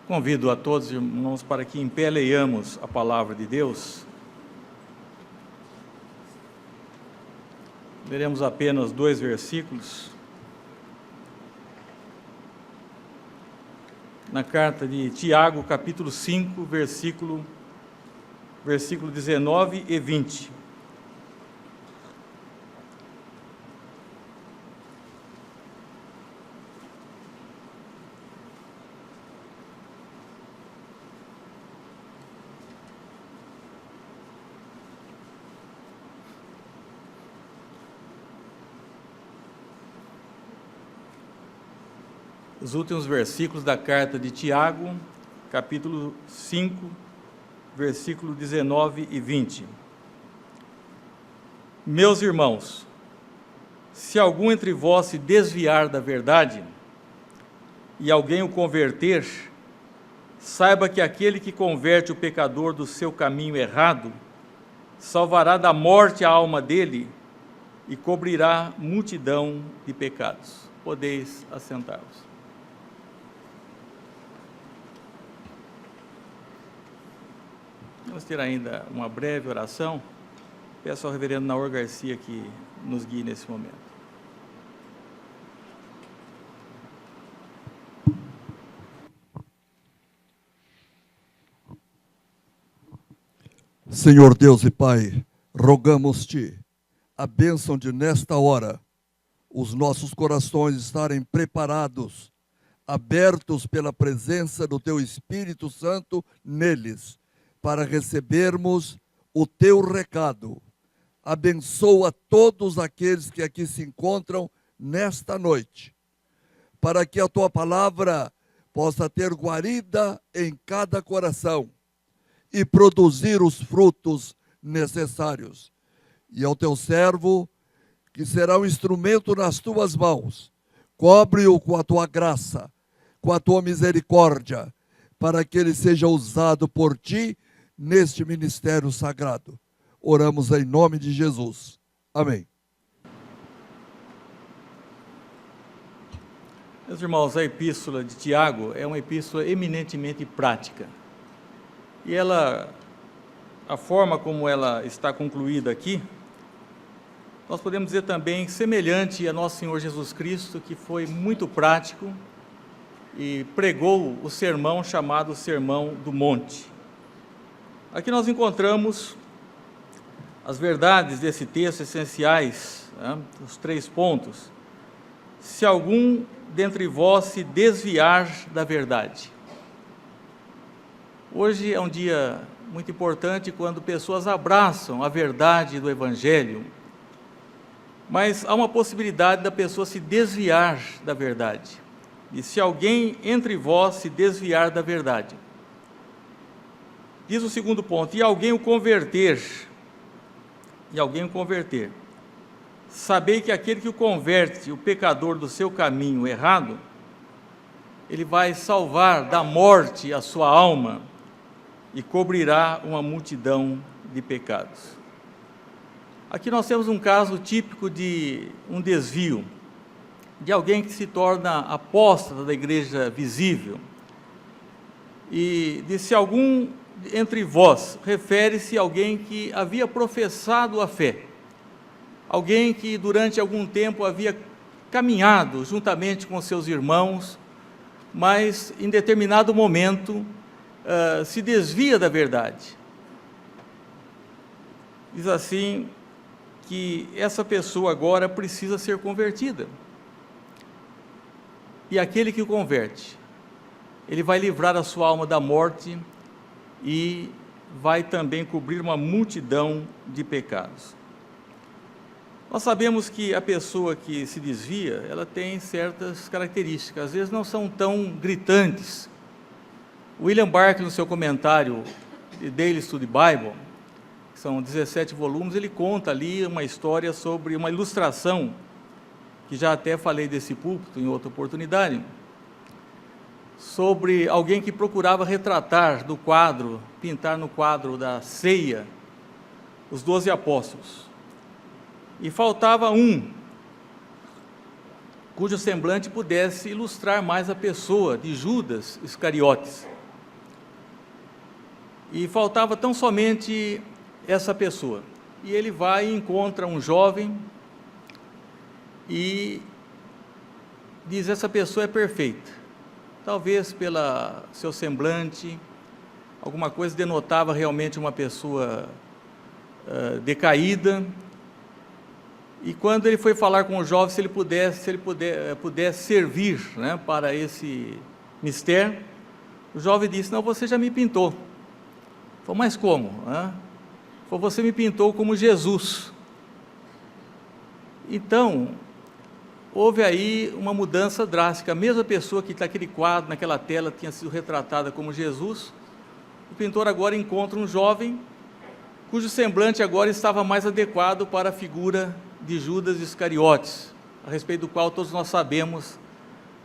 Convido a todos os irmãos para que em pé leiamos a palavra de Deus. Leremos apenas 2 versículos. Na carta de Tiago, capítulo 5, versículo 19 e 20. Os últimos versículos da carta de Tiago, capítulo 5, versículo 19 e 20. Meus irmãos, se algum entre vós se desviar da verdade e alguém o converter, saiba que aquele que converte o pecador do seu caminho errado, salvará da morte a alma dele e cobrirá multidão de pecados. Podeis assentar-vos. Vamos ter ainda uma breve oração. Peço ao reverendo Naor Garcia que nos guie nesse momento. Senhor Deus e Pai, rogamos-te a bênção de nesta hora, os nossos corações estarem preparados, abertos pela presença do Teu Espírito Santo neles, para recebermos o Teu recado. Abençoa todos aqueles que aqui se encontram nesta noite, para que a Tua palavra possa ter guarida em cada coração e produzir os frutos necessários. E ao Teu servo, que será um instrumento nas Tuas mãos, cobre-o com a Tua graça, com a Tua misericórdia, para que ele seja usado por Ti neste ministério sagrado. Oramos em nome de Jesus. Amém. Meus irmãos, a epístola de Tiago é uma epístola eminentemente prática. E a forma como ela está concluída aqui, nós podemos dizer também semelhante a nosso Senhor Jesus Cristo, que foi muito prático e pregou o sermão chamado Sermão do Monte. Aqui nós encontramos as verdades desse texto essenciais, os 3 pontos. Se algum dentre vós se desviar da verdade. Hoje é um dia muito importante quando pessoas abraçam a verdade do Evangelho, mas há uma possibilidade da pessoa se desviar da verdade. E se alguém entre vós se desviar da verdade. Diz o segundo ponto, e alguém o converter, sabei que aquele que o converte, o pecador do seu caminho errado, ele vai salvar da morte a sua alma e cobrirá uma multidão de pecados. Aqui nós temos um caso típico de um desvio, de alguém que se torna apóstata da igreja visível, e de se algum entre vós, refere-se a alguém que havia professado a fé, alguém que durante algum tempo havia caminhado juntamente com seus irmãos, mas em determinado momento se desvia da verdade. Diz assim que essa pessoa agora precisa ser convertida. E aquele que o converte, ele vai livrar a sua alma da morte e vai também cobrir uma multidão de pecados. Nós sabemos que a pessoa que se desvia, ela tem certas características, às vezes não são tão gritantes. William Barclay, no seu comentário de Daily Study Bible, que são 17 volumes, ele conta ali uma história sobre uma ilustração, que já até falei desse púlpito em outra oportunidade, sobre alguém que procurava retratar do quadro, pintar no quadro da ceia, os 12 apóstolos. E faltava um, cujo semblante pudesse ilustrar mais a pessoa de Judas Iscariotes. E faltava tão somente essa pessoa. E ele vai e encontra um jovem e diz: essa pessoa é perfeita. Talvez pela seu semblante, alguma coisa denotava realmente uma pessoa decaída. E quando ele foi falar com o jovem se ele pudesse servir, né, para esse mistério, o jovem disse: não, você já me pintou. Falou: mas como? Falou: você me pintou como Jesus. Então, houve aí uma mudança drástica. A mesma pessoa que naquele quadro, naquela tela, tinha sido retratada como Jesus, o pintor agora encontra um jovem cujo semblante agora estava mais adequado para a figura de Judas Iscariotes, a respeito do qual todos nós sabemos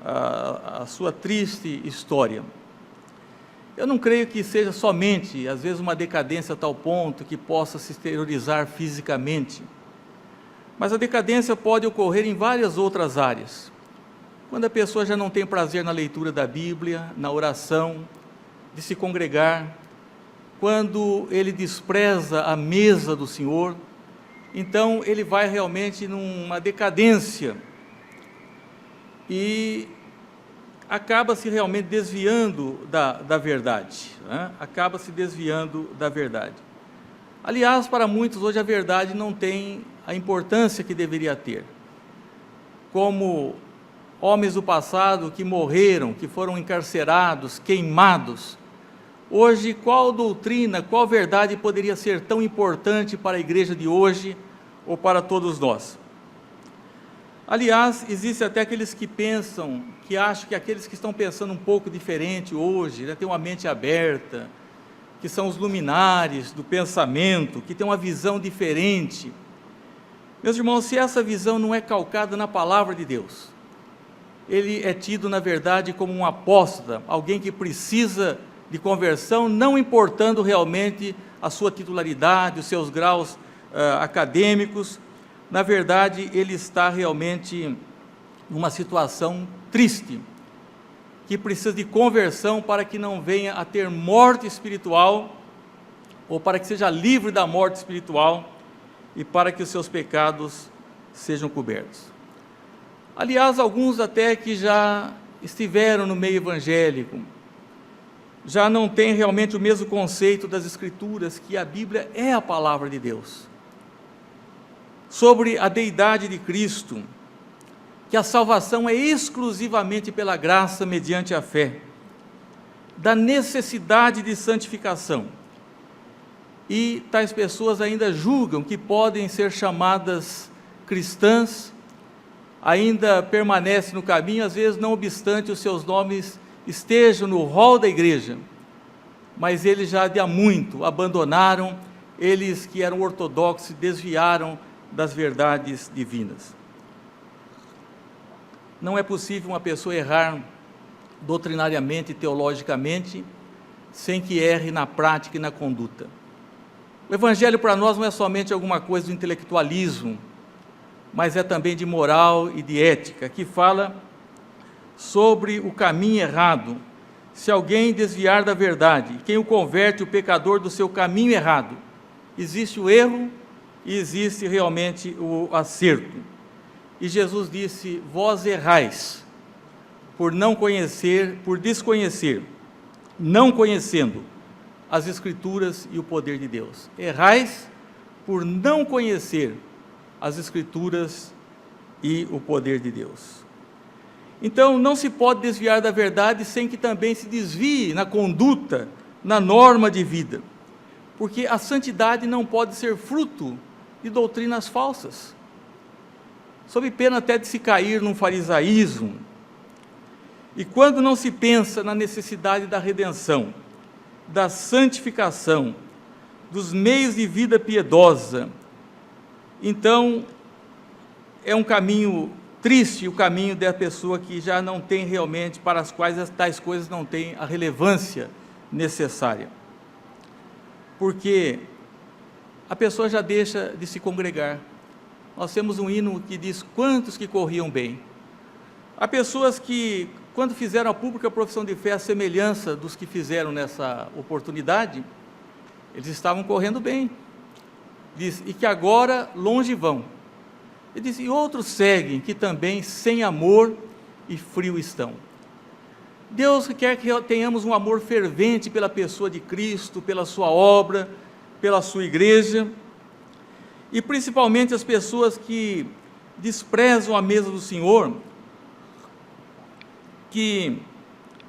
a sua triste história. Eu não creio que seja somente, às vezes, uma decadência a tal ponto que possa se exteriorizar fisicamente, mas a decadência pode ocorrer em várias outras áreas. Quando a pessoa já não tem prazer na leitura da Bíblia, na oração, de se congregar, quando ele despreza a mesa do Senhor, então ele vai realmente numa decadência e acaba se realmente desviando da verdade, né? Acaba se desviando da verdade. Aliás, para muitos hoje a verdade não tem a importância que deveria ter. Como homens do passado que morreram, que foram encarcerados, queimados, hoje qual doutrina, qual verdade poderia ser tão importante para a igreja de hoje ou para todos nós? Aliás, existe até aqueles que pensam, que acham que aqueles que estão pensando um pouco diferente hoje, né, têm uma mente aberta, que são os luminares do pensamento, que têm uma visão diferente. Meus irmãos, se essa visão não é calcada na palavra de Deus, ele é tido, na verdade, como um apóstata, alguém que precisa de conversão, não importando realmente a sua titularidade, os seus graus acadêmicos. Na verdade, ele está realmente numa situação triste, que precisa de conversão para que não venha a ter morte espiritual, ou para que seja livre da morte espiritual, e para que os seus pecados sejam cobertos. Aliás, alguns até que já estiveram no meio evangélico, já não têm realmente o mesmo conceito das Escrituras, que a Bíblia é a palavra de Deus, sobre a deidade de Cristo, que a salvação é exclusivamente pela graça mediante a fé, da necessidade de santificação. E tais pessoas ainda julgam que podem ser chamadas cristãs, ainda permanecem no caminho, às vezes não obstante os seus nomes estejam no rol da igreja, mas eles já de há muito abandonaram, eles que eram ortodoxos, desviaram das verdades divinas. Não é possível uma pessoa errar doutrinariamente e teologicamente, sem que erre na prática e na conduta. O Evangelho para nós não é somente alguma coisa do intelectualismo, mas é também de moral e de ética, que fala sobre o caminho errado. Se alguém desviar da verdade, quem o converte, o pecador, do seu caminho errado, existe o erro e existe realmente o acerto. E Jesus disse: vós errais por não conhecer, por desconhecer, não conhecendo as Escrituras e o poder de Deus. Errais por não conhecer as Escrituras e o poder de Deus. Então, não se pode desviar da verdade sem que também se desvie na conduta, na norma de vida, porque a santidade não pode ser fruto de doutrinas falsas, sob pena até de se cair num farisaísmo. E quando não se pensa na necessidade da redenção, da santificação, dos meios de vida piedosa, então é um caminho triste, o caminho da pessoa que já não tem realmente, para as quais tais coisas não têm a relevância necessária, porque a pessoa já deixa de se congregar. Nós temos um hino que diz: quantos que corriam bem. Há pessoas que, quando fizeram a pública profissão de fé, a semelhança dos que fizeram nessa oportunidade, Eles estavam correndo bem. Diz, e que agora longe vão. Ele diz, e outros seguem, que também sem amor e frio estão. Deus quer que tenhamos um amor fervente pela pessoa de Cristo, pela sua obra, pela sua igreja, e principalmente as pessoas que desprezam a mesa do Senhor, que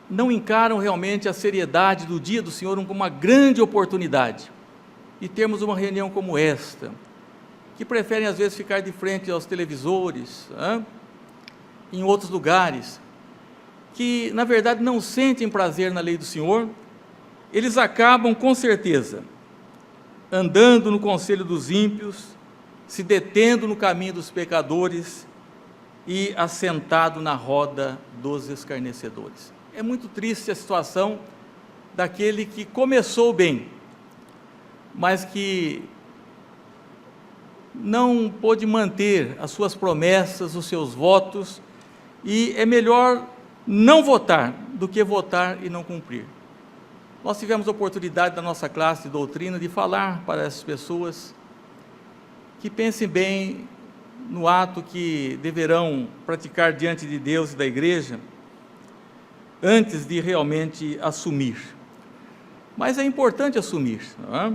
não encaram realmente a seriedade do dia do Senhor como uma grande oportunidade, e termos uma reunião como esta, que preferem às vezes ficar de frente aos televisores, em outros lugares, que na verdade não sentem prazer na lei do Senhor, eles acabam com certeza andando no conselho dos ímpios, se detendo no caminho dos pecadores e assentado na roda dos escarnecedores. É muito triste a situação daquele que começou bem, mas que não pôde manter as suas promessas, os seus votos, e é melhor não votar do que votar e não cumprir. Nós tivemos a oportunidade na nossa classe de doutrina de falar para essas pessoas que pensem bem no ato que deverão praticar diante de Deus e da igreja, antes de realmente assumir. Mas é importante assumir, não é?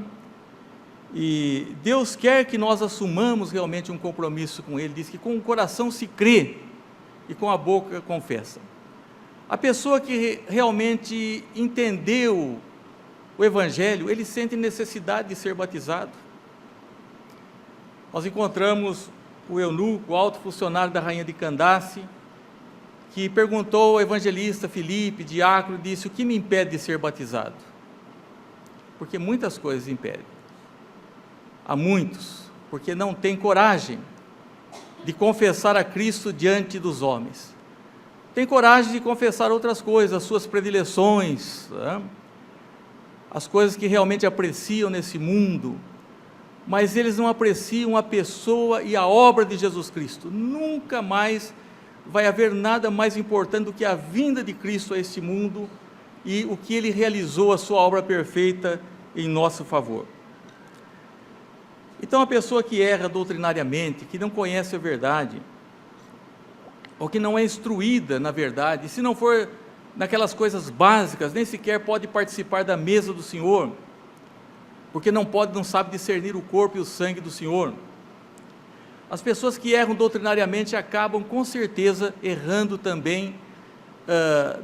E Deus quer que nós assumamos realmente um compromisso com Ele. Diz que com o coração se crê e com a boca confessa. A pessoa que realmente entendeu o Evangelho, ele sente necessidade de ser batizado. Nós encontramos o eunuco, o alto funcionário da rainha de Candace, que perguntou ao evangelista Filipe, diácono, disse, o que me impede de ser batizado? Porque muitas coisas impedem. Há muitos, porque não têm coragem de confessar a Cristo diante dos homens. Tem coragem de confessar outras coisas, as suas predileções, as coisas que realmente apreciam nesse mundo, mas eles não apreciam a pessoa e a obra de Jesus Cristo. Nunca mais vai haver nada mais importante do que a vinda de Cristo a este mundo e o que Ele realizou, a sua obra perfeita em nosso favor. Então, a pessoa que erra doutrinariamente, que não conhece a verdade, ou que não é instruída na verdade, se não for naquelas coisas básicas, nem sequer pode participar da mesa do Senhor, porque não sabe discernir o corpo e o sangue do Senhor. As pessoas que erram doutrinariamente acabam com certeza errando também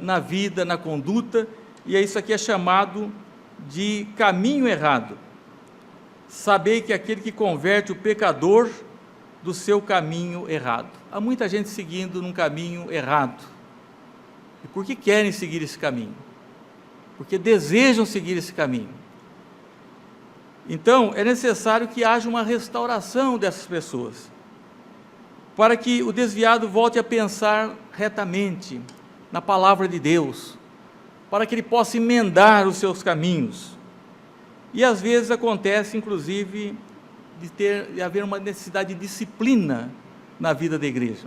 na vida, na conduta, e isso aqui é chamado de caminho errado. Sabei que aquele que converte o pecador do seu caminho errado. Há muita gente seguindo num caminho errado. E por que querem seguir esse caminho? Porque desejam seguir esse caminho. Então, é necessário que haja uma restauração dessas pessoas, para que o desviado volte a pensar retamente na palavra de Deus, para que ele possa emendar os seus caminhos. E às vezes acontece, inclusive, de haver uma necessidade de disciplina na vida da igreja.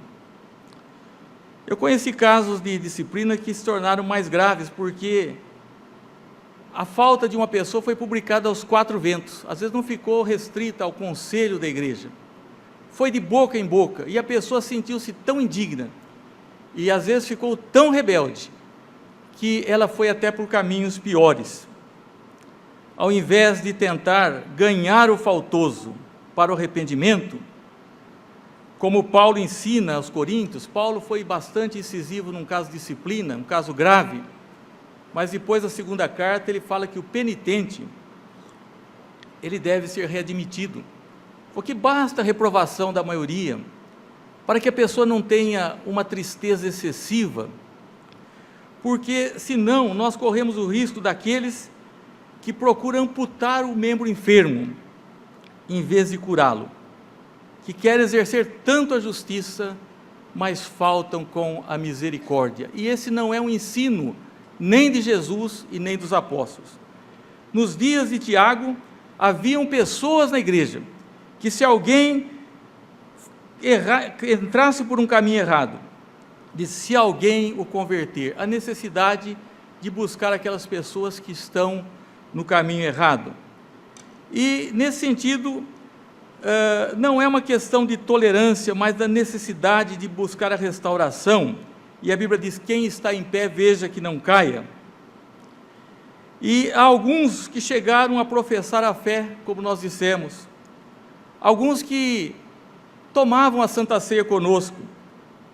Eu conheci casos de disciplina que se tornaram mais graves, porque a falta de uma pessoa foi publicada aos 4 ventos, às vezes não ficou restrita ao conselho da igreja, foi de boca em boca, e a pessoa sentiu-se tão indigna, e às vezes ficou tão rebelde, que ela foi até por caminhos piores. Ao invés de tentar ganhar o faltoso para o arrependimento, como Paulo ensina aos Coríntios, Paulo foi bastante incisivo num caso de disciplina, um caso grave, mas depois da segunda carta ele fala que o penitente, ele deve ser readmitido, porque basta a reprovação da maioria, para que a pessoa não tenha uma tristeza excessiva, porque senão nós corremos o risco daqueles que procuram amputar o membro enfermo, em vez de curá-lo, que querem exercer tanto a justiça, mas faltam com a misericórdia, e esse não é um ensino nem de Jesus e nem dos apóstolos. Nos dias de Tiago, haviam pessoas na igreja, que se alguém entrasse por um caminho errado, se alguém o converter, a necessidade de buscar aquelas pessoas que estão no caminho errado. E, nesse sentido, não é uma questão de tolerância, mas da necessidade de buscar a restauração. E a Bíblia diz, quem está em pé, veja que não caia. E há alguns que chegaram a professar a fé, como nós dissemos, alguns que tomavam a Santa Ceia conosco,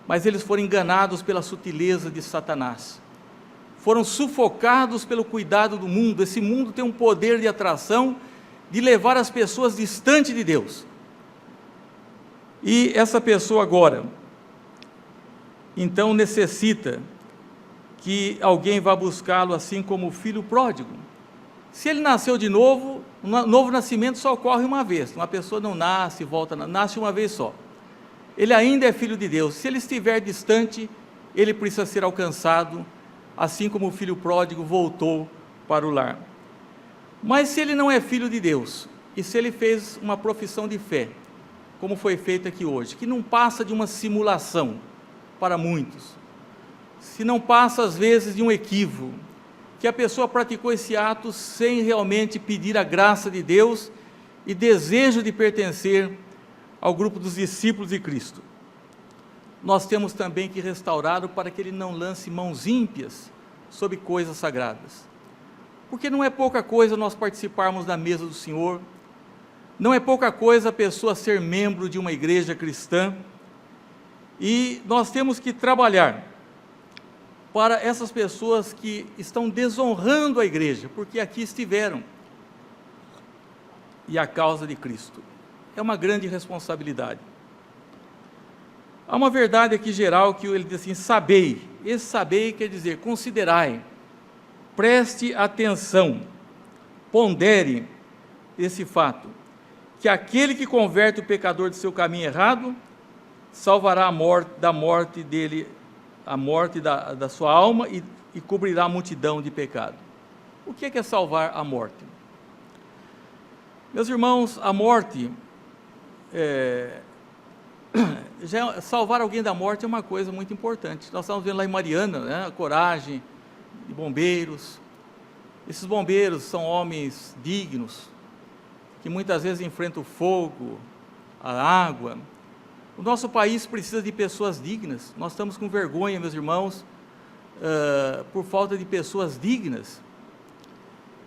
mas eles foram enganados pela sutileza de Satanás, foram sufocados pelo cuidado do mundo. Esse mundo tem um poder de atração, de levar as pessoas distante de Deus, e essa pessoa agora, então necessita que alguém vá buscá-lo, assim como o filho pródigo. Se ele nasceu de novo, novo nascimento só ocorre uma vez, uma pessoa não nasce, nasce uma vez só, ele ainda é filho de Deus. Se ele estiver distante, ele precisa ser alcançado, assim como o filho pródigo voltou para o lar. Mas se ele não é filho de Deus, e se ele fez uma profissão de fé, como foi feita aqui hoje, que não passa de uma simulação para muitos, se não passa às vezes de um equívoco, que a pessoa praticou esse ato sem realmente pedir a graça de Deus e desejo de pertencer ao grupo dos discípulos de Cristo, nós temos também que restaurá-lo para que ele não lance mãos ímpias sobre coisas sagradas, porque não é pouca coisa nós participarmos da mesa do Senhor, não é pouca coisa a pessoa ser membro de uma igreja cristã, e nós temos que trabalhar para essas pessoas que estão desonrando a igreja, porque aqui estiveram, e a causa de Cristo. É uma grande responsabilidade. Há uma verdade aqui geral que ele diz assim, sabei. Esse sabei quer dizer, considerai, preste atenção, pondere esse fato, que aquele que converte o pecador de seu caminho errado, salvará da morte dele, a morte da sua alma, e cobrirá a multidão de pecado. O que é salvar a morte? Meus irmãos, a morte, salvar alguém da morte é uma coisa muito importante. Nós estamos vendo lá em Mariana, né, a coragem de bombeiros. Esses bombeiros são homens dignos, que muitas vezes enfrentam o fogo, a água. O nosso país precisa de pessoas dignas. Nós estamos com vergonha, meus irmãos, por falta de pessoas dignas.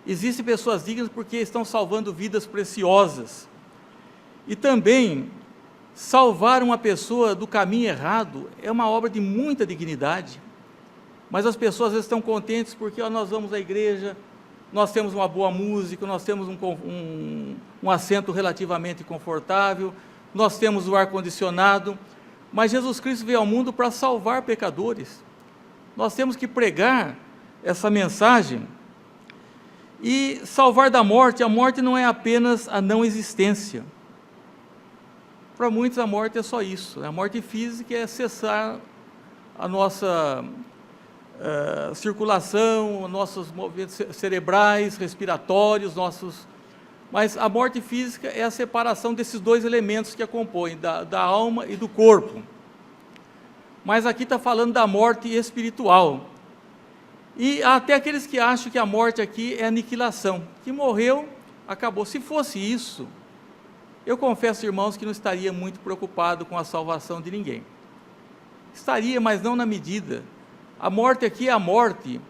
Existem pessoas dignas porque estão salvando vidas preciosas. E também, salvar uma pessoa do caminho errado é uma obra de muita dignidade. Mas as pessoas às vezes estão contentes porque nós vamos à igreja, nós temos uma boa música, nós temos um assento relativamente confortável, nós temos o ar-condicionado, mas Jesus Cristo veio ao mundo para salvar pecadores. Nós temos que pregar essa mensagem e salvar da morte. A morte não é apenas a não existência. Para muitos a morte é só isso. A morte física é cessar a nossa circulação, nossos movimentos cerebrais, respiratórios, mas a morte física é a separação desses dois elementos que a compõem, da alma e do corpo. Mas aqui está falando da morte espiritual. E há até aqueles que acham que a morte aqui é aniquilação, que morreu, acabou. Se fosse isso, eu confesso, irmãos, que não estaria muito preocupado com a salvação de ninguém. Estaria, mas não na medida. A morte aqui é a morte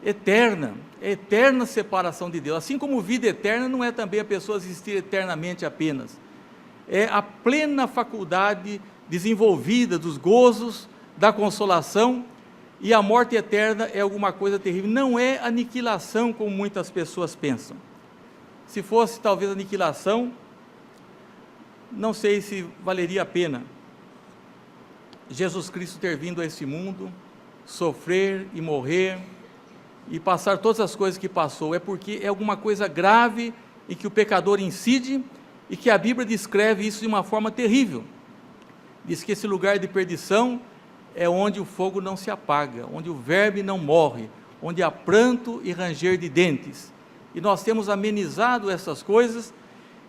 eterna, é a eterna separação de Deus. Assim como vida eterna não é também a pessoa existir eternamente apenas. É a plena faculdade desenvolvida dos gozos, da consolação, e a morte eterna é alguma coisa terrível. Não é aniquilação como muitas pessoas pensam. Se fosse talvez aniquilação, não sei se valeria a pena Jesus Cristo ter vindo a esse mundo, sofrer e morrer, e passar todas as coisas que passou. É porque é alguma coisa grave em que o pecador incide, e que a Bíblia descreve isso de uma forma terrível. Diz que esse lugar de perdição é onde o fogo não se apaga, onde o verme não morre, onde há pranto e ranger de dentes. E nós temos amenizado essas coisas,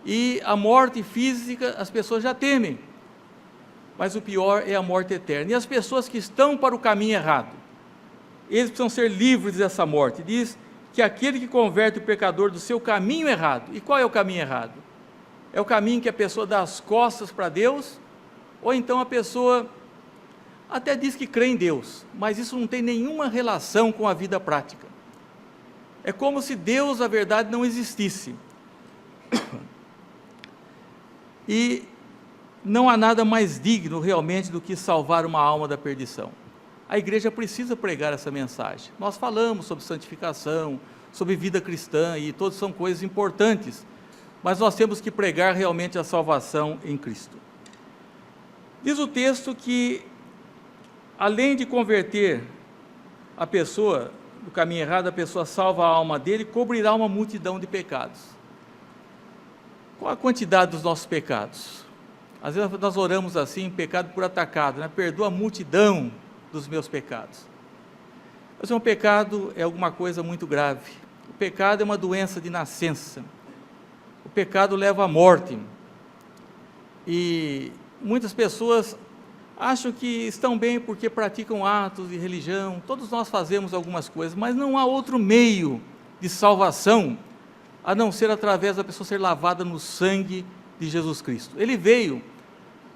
e a morte física as pessoas já temem, mas o pior é a morte eterna. E as pessoas que estão para o caminho errado, eles precisam ser livres dessa morte. Diz que aquele que converte o pecador do seu caminho errado. E qual é o caminho errado? É o caminho que a pessoa dá as costas para Deus, ou então a pessoa até diz que crê em Deus, mas isso não tem nenhuma relação com a vida prática. É como se Deus, na verdade, não existisse. E não há nada mais digno realmente do que salvar uma alma da perdição. A igreja precisa pregar essa mensagem. Nós falamos sobre santificação, sobre vida cristã, e todas são coisas importantes, mas nós temos que pregar realmente a salvação em Cristo. Diz o texto que, além de converter a pessoa do caminho errado, a pessoa salva a alma dele e cobrirá uma multidão de pecados. Qual a quantidade dos nossos pecados? Às vezes nós oramos assim, pecado por atacado, né? Perdoa a multidão dos meus pecados. Mas um pecado é alguma coisa muito grave. O pecado é uma doença de nascença. O pecado leva à morte. E muitas pessoas acham que estão bem porque praticam atos de religião. Todos nós fazemos algumas coisas, mas não há outro meio de salvação a não ser através da pessoa ser lavada no sangue de Jesus Cristo. Ele veio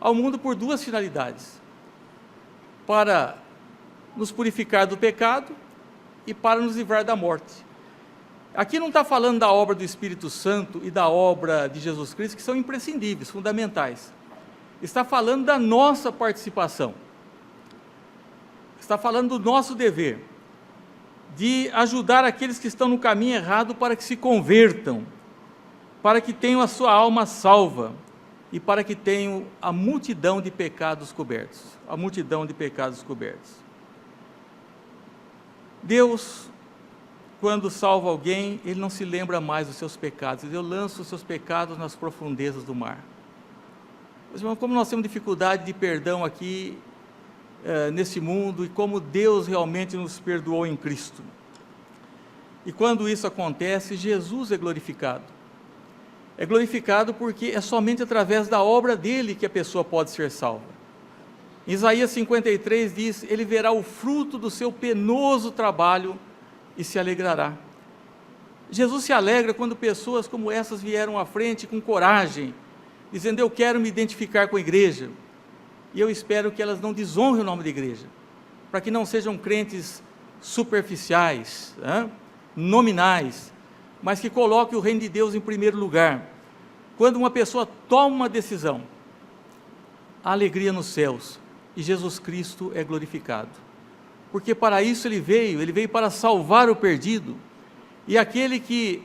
ao mundo por duas finalidades: para nos purificar do pecado e para nos livrar da morte. Aqui não está falando da obra do Espírito Santo e da obra de Jesus Cristo, que são imprescindíveis, fundamentais. Está falando da nossa participação. Está falando do nosso dever, de ajudar aqueles que estão no caminho errado para que se convertam, para que tenham a sua alma salva e para que tenham a multidão de pecados cobertos. A multidão de pecados cobertos. Deus, quando salva alguém, Ele não se lembra mais dos seus pecados. Deus lança os seus pecados nas profundezas do mar. Mas, irmão, como nós temos dificuldade de perdão aqui, nesse mundo, e como Deus realmente nos perdoou em Cristo. E quando isso acontece, Jesus é glorificado. É glorificado porque é somente através da obra dele que a pessoa pode ser salva. Em Isaías 53 diz: ele verá o fruto do seu penoso trabalho e se alegrará. Jesus se alegra quando pessoas como essas vieram à frente com coragem, dizendo: eu quero me identificar com a igreja, e eu espero que elas não desonrem o nome da igreja, para que não sejam crentes superficiais, nominais, mas que coloquem o reino de Deus em primeiro lugar. Quando uma pessoa toma uma decisão, há alegria nos céus, e Jesus Cristo é glorificado, porque para isso ele veio para salvar o perdido, e aquele que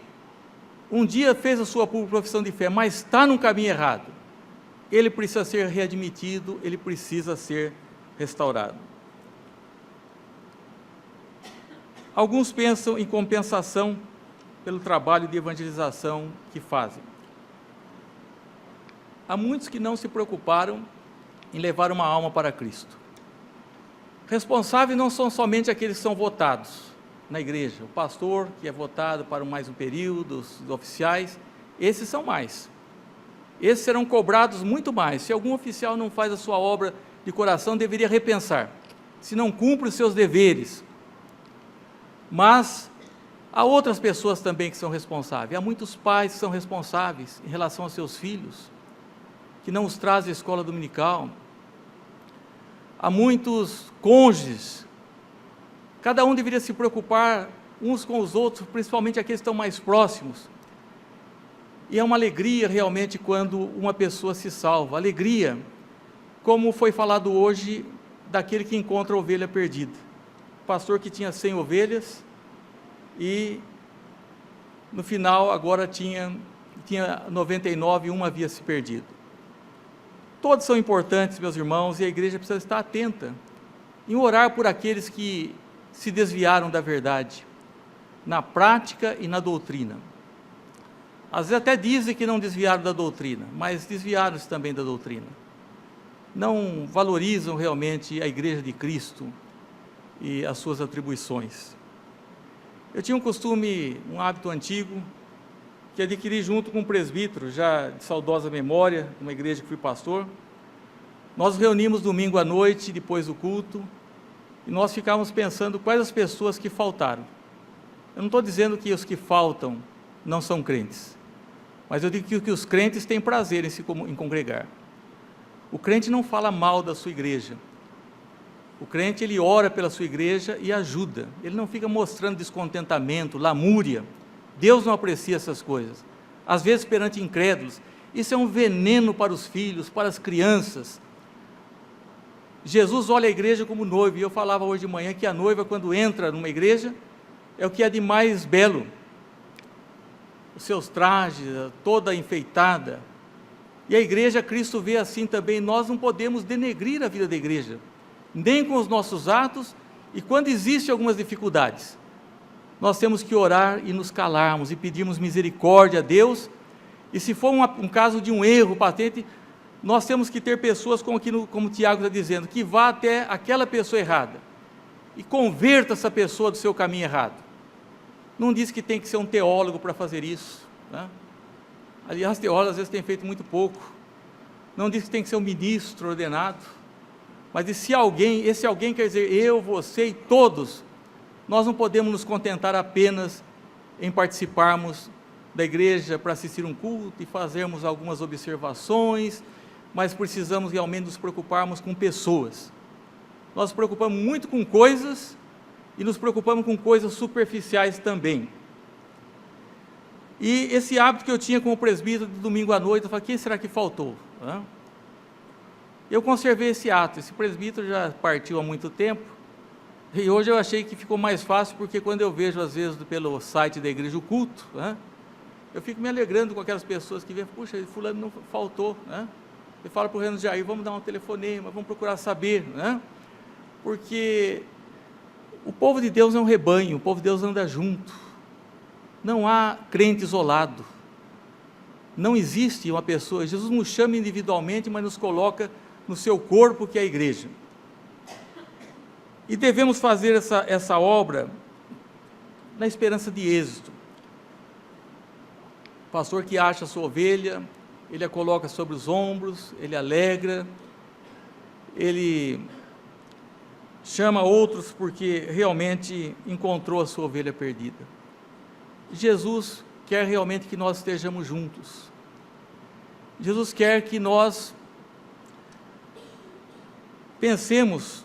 um dia fez a sua pública profissão de fé, mas está no caminho errado, ele precisa ser readmitido, ele precisa ser restaurado. Alguns pensam em compensação pelo trabalho de evangelização que fazem. Há muitos que não se preocuparam em levar uma alma para Cristo. Responsáveis não são somente aqueles que são votados na igreja, o pastor que é votado para mais um período, os oficiais, esses são mais. Esses serão cobrados muito mais. Se algum oficial não faz a sua obra de coração, deveria repensar, se não cumpre os seus deveres. Mas há outras pessoas também que são responsáveis. Há muitos pais que são responsáveis em relação aos seus filhos, que não os trazem à escola dominical. Há muitos cônjuges. Cada um deveria se preocupar uns com os outros, principalmente aqueles que estão mais próximos. E é uma alegria realmente quando uma pessoa se salva. Alegria, como foi falado hoje, daquele que encontra a ovelha perdida. O pastor que tinha 100 ovelhas e no final agora tinha 99 e uma havia se perdido. Todos são importantes, meus irmãos, e a igreja precisa estar atenta em orar por aqueles que se desviaram da verdade, na prática e na doutrina. Às vezes até dizem que não desviaram da doutrina, mas desviaram-se também da doutrina. Não valorizam realmente a igreja de Cristo e as suas atribuições. Eu tinha um costume, um hábito antigo, que adquiri junto com um presbítero, já de saudosa memória, uma igreja que fui pastor. Nós nos reunimos domingo à noite, depois do culto, e nós ficávamos pensando quais as pessoas que faltaram. Eu não estou dizendo que os que faltam não são crentes, mas eu digo que os crentes têm prazer em congregar. O crente não fala mal da sua igreja. O crente, ele ora pela sua igreja e ajuda. Ele não fica mostrando descontentamento, lamúria. Deus não aprecia essas coisas. Às vezes, perante incrédulos, isso é um veneno para os filhos, para as crianças. Jesus olha a igreja como noiva, e eu falava hoje de manhã que a noiva, quando entra numa igreja, é o que há de mais belo. Os seus trajes, toda enfeitada. E a igreja, Cristo vê assim também. Nós não podemos denegrir a vida da igreja, nem com os nossos atos, e quando existem algumas dificuldades, nós temos que orar e nos calarmos, e pedirmos misericórdia a Deus, e se for um caso de um erro patente, nós temos que ter pessoas, como o Tiago está dizendo, que vá até aquela pessoa errada, e converta essa pessoa do seu caminho errado. Não diz que tem que ser um teólogo para fazer isso, né? Aliás, teólogos às vezes têm feito muito pouco. Não diz que tem que ser um ministro ordenado, mas esse alguém quer dizer eu, você e todos. Nós não podemos nos contentar apenas em participarmos da igreja para assistir um culto e fazermos algumas observações, mas precisamos realmente nos preocuparmos com pessoas. Nós nos preocupamos muito com coisas e nos preocupamos com coisas superficiais também. E esse hábito que eu tinha como presbítero de domingo à noite, eu falei, quem será que faltou? Eu conservei esse hábito. Esse presbítero já partiu há muito tempo, e hoje eu achei que ficou mais fácil, porque quando eu vejo às vezes pelo site da igreja o culto, eu fico me alegrando com aquelas pessoas que veem, puxa, fulano não faltou, eu falo para o Renan Jair, vamos dar um telefonema, vamos procurar saber, porque o povo de Deus é um rebanho, o povo de Deus anda junto, não há crente isolado, não existe uma pessoa, Jesus nos chama individualmente, mas nos coloca no seu corpo, que é a igreja, e devemos fazer essa obra na esperança de êxito. O pastor que acha a sua ovelha, ele a coloca sobre os ombros, ele alegra, ele chama outros porque realmente encontrou a sua ovelha perdida. Jesus quer realmente que nós estejamos juntos. Jesus quer que nós pensemos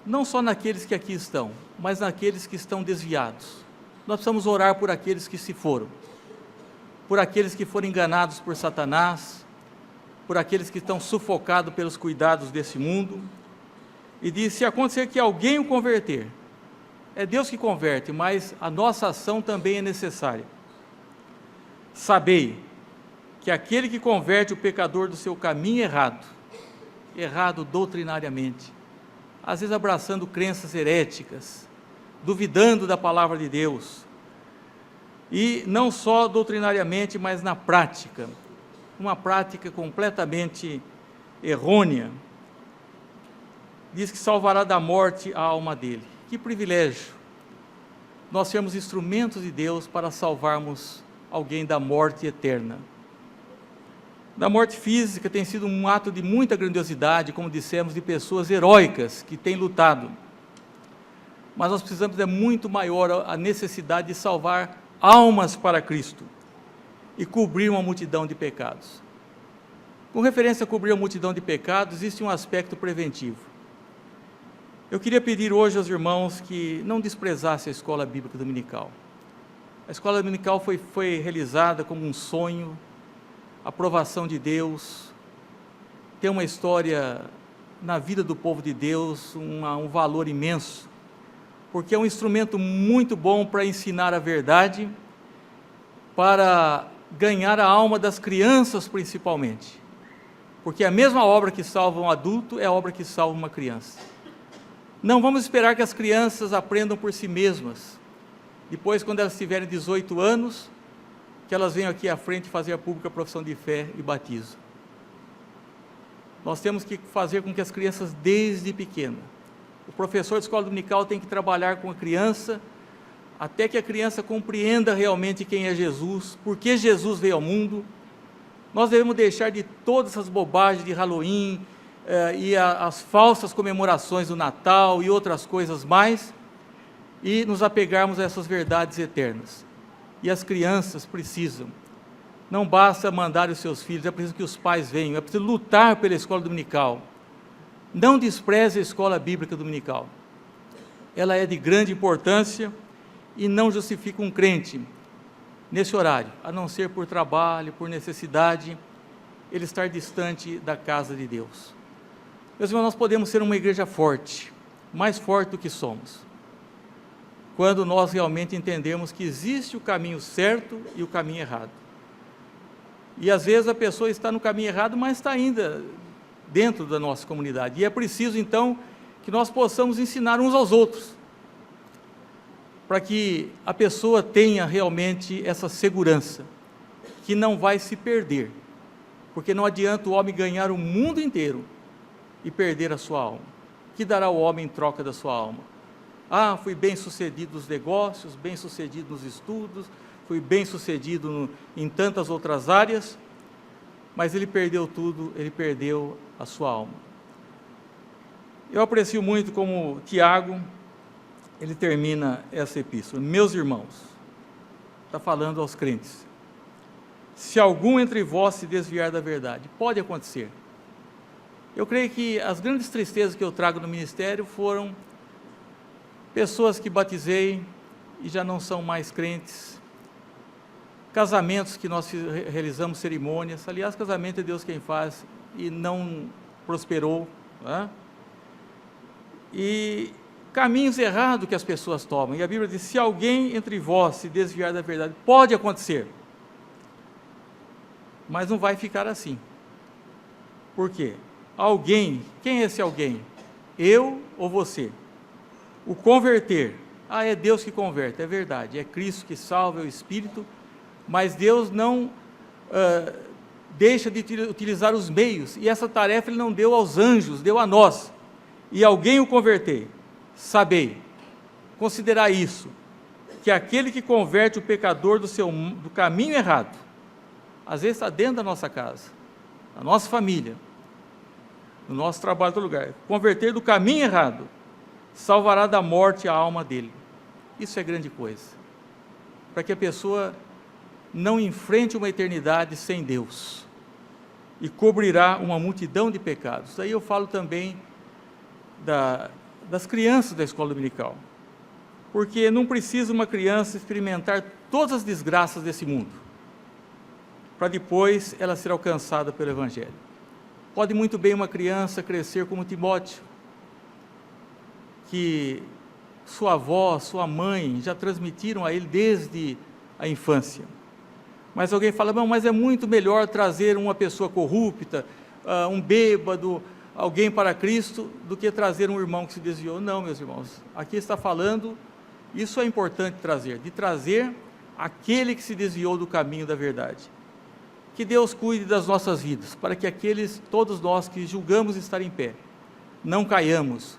não só naqueles que aqui estão, mas naqueles que estão desviados. Nós precisamos orar por aqueles que se foram, por aqueles que foram enganados por Satanás, por aqueles que estão sufocados pelos cuidados desse mundo, e diz, se acontecer que alguém o converter, é Deus que converte, mas a nossa ação também é necessária. Sabei que aquele que converte o pecador do seu caminho errado doutrinariamente, às vezes abraçando crenças heréticas, duvidando da palavra de Deus, e não só doutrinariamente, mas na prática, uma prática completamente errônea, diz que salvará da morte a alma dele. Que privilégio, nós sermos instrumentos de Deus para salvarmos alguém da morte eterna. Da morte física tem sido um ato de muita grandiosidade, como dissemos, de pessoas heróicas que têm lutado, mas nós precisamos de muito maior a necessidade de salvar almas para Cristo e cobrir uma multidão de pecados. Com referência a cobrir a multidão de pecados, existe um aspecto preventivo. Eu queria pedir hoje aos irmãos que não desprezassem a escola bíblica dominical. A escola dominical foi realizada como um sonho, aprovação de Deus, tem uma história na vida do povo de Deus, um valor imenso, porque é um instrumento muito bom para ensinar a verdade, para ganhar a alma das crianças principalmente, porque a mesma obra que salva um adulto é a obra que salva uma criança. Não vamos esperar que as crianças aprendam por si mesmas, depois quando elas tiverem 18 anos, que elas venham aqui à frente fazer a pública profissão de fé e batismo. Nós temos que fazer com que as crianças, desde pequena, o professor de escola dominical tem que trabalhar com a criança, até que a criança compreenda realmente quem é Jesus, por que Jesus veio ao mundo. Nós devemos deixar de todas essas bobagens de Halloween, e as falsas comemorações do Natal e outras coisas mais, e nos apegarmos a essas verdades eternas. E as crianças precisam. Não basta mandar os seus filhos, é preciso que os pais venham, é preciso lutar pela escola dominical. Não despreze a escola bíblica dominical. Ela é de grande importância e não justifica um crente nesse horário, a não ser por trabalho, por necessidade, ele estar distante da casa de Deus. Meus irmãos, nós podemos ser uma igreja forte, mais forte do que somos, quando nós realmente entendemos que existe o caminho certo e o caminho errado. E às vezes a pessoa está no caminho errado, mas está ainda dentro da nossa comunidade. E é preciso, então, que nós possamos ensinar uns aos outros, para que a pessoa tenha realmente essa segurança, que não vai se perder, porque não adianta o homem ganhar o mundo inteiro e perder a sua alma. O que dará o homem em troca da sua alma? Ah, fui bem sucedido nos negócios, bem sucedido nos estudos, fui bem sucedido em tantas outras áreas, mas ele perdeu tudo, ele perdeu a sua alma. Eu aprecio muito como Tiago, ele termina essa epístola. Meus irmãos, está falando aos crentes, se algum entre vós se desviar da verdade, pode acontecer. Eu creio que as grandes tristezas que eu trago no ministério foram pessoas que batizei e já não são mais crentes, casamentos que nós realizamos cerimônias, aliás, casamento é Deus quem faz, e não prosperou, né? E caminhos errados que as pessoas tomam, e a Bíblia diz, se alguém entre vós se desviar da verdade, pode acontecer, mas não vai ficar assim. Por quê? Alguém, quem é esse alguém? Eu ou você? O converter, é Deus que converte, é verdade, é Cristo que salva, é o Espírito, mas Deus não deixa de utilizar os meios, e essa tarefa Ele não deu aos anjos, deu a nós, e alguém o converter, sabei, considerar isso, que aquele que converte o pecador do caminho errado, às vezes está dentro da nossa casa, da nossa família, no nosso trabalho, todo lugar, converter do caminho errado, salvará da morte a alma dele. Isso é grande coisa, para que a pessoa não enfrente uma eternidade sem Deus, e cobrirá uma multidão de pecados. Daí eu falo também das crianças da escola dominical, porque não precisa uma criança experimentar todas as desgraças desse mundo, para depois ela ser alcançada pelo Evangelho. Pode muito bem uma criança crescer como Timóteo, que sua avó, sua mãe já transmitiram a ele desde a infância. Mas alguém fala, não, mas é muito melhor trazer uma pessoa corrupta, um bêbado, alguém para Cristo, do que trazer um irmão que se desviou. Não, meus irmãos, aqui está falando, isso é importante trazer, de trazer aquele que se desviou do caminho da verdade. Que Deus cuide das nossas vidas, para que todos nós que julgamos estar em pé, não caiamos,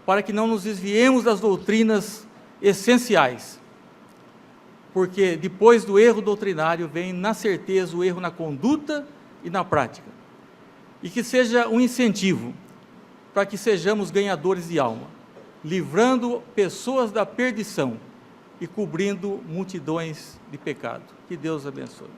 para que não nos desviemos das doutrinas essenciais, porque depois do erro doutrinário vem, na certeza, o erro na conduta e na prática, e que seja um incentivo, para que sejamos ganhadores de alma, livrando pessoas da perdição, e cobrindo multidões de pecado. Que Deus abençoe.